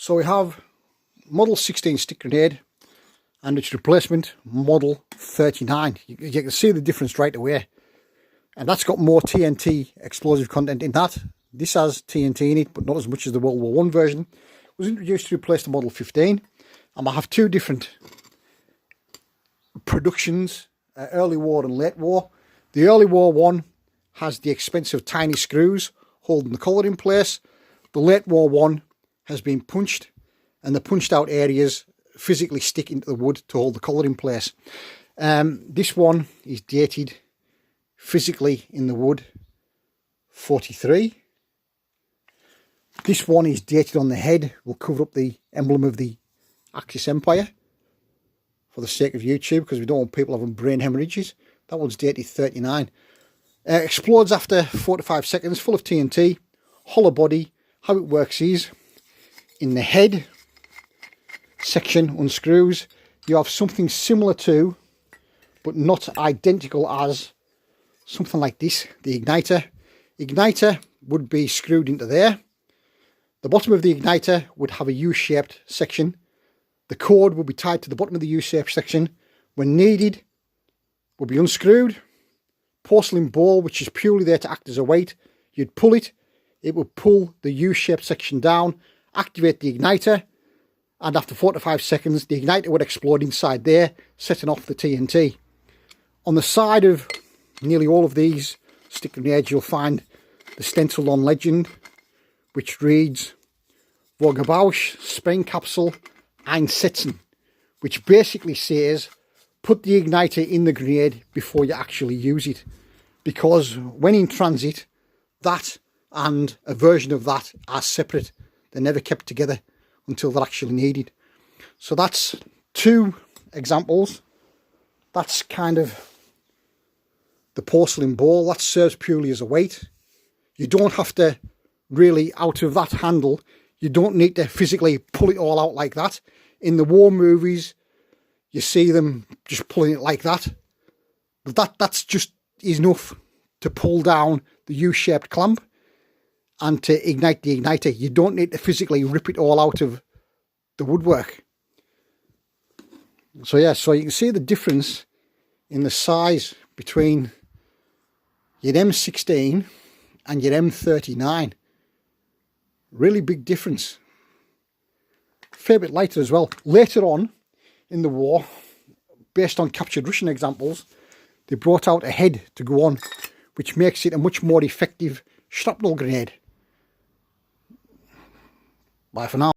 So we have model 16 stick grenade and its replacement model 39. You can see the difference right away. And that's got more TNT explosive content in that. This has TNT in it, but not as much as the World War I version. It was introduced to replace the Model 15. And I have two different productions, early war and late war. The early war one has the expensive tiny screws holding the collar in place. The late war one has been punched, and the punched out areas physically stick into the wood to hold the collar in place. This one is dated physically in the wood 43. This one is dated on the head. We'll cover up the emblem of the Axis Empire for the sake of YouTube, because we don't want people having brain hemorrhages. That one's dated 39. Explodes after 4 to 5 seconds, full of TNT, hollow body. How it works is, in the head section unscrews, you have something similar to, but not identical as, something like this, the igniter. Igniter would be screwed into there. The bottom of the igniter would have a U-shaped section. The cord would be tied to the bottom of the U-shaped section. When needed, would be unscrewed. Porcelain ball, which is purely there to act as a weight, you'd pull it. It would pull the U-shaped section down, activate the igniter, and after 4 to 5 seconds, the igniter would explode inside there, setting off the TNT. On the side of nearly all of these stick grenades, you'll find the stenciled on legend, which reads Vorgebausch Sprengkapsel einsetzen, which basically says put the igniter in the grenade before you actually use it, because when in transit, that and a version of that are separate. They're never kept together until they're actually needed. So that's two examples. That's kind of the porcelain ball. That serves purely as a weight. You don't have to really, out of that handle, you don't need to physically pull it all out like that. In the war movies, you see them just pulling it like that. But that's just enough to pull down the U-shaped clamp and to ignite the igniter. You don't need to physically rip it all out of the woodwork. So yeah, so you can see the difference in the size between your M16 and your M39. Really big difference. Fair bit lighter as well. Later on in the war, based on captured Russian examples, they brought out a head to go on, which makes it a much more effective shrapnel grenade. Bye for now.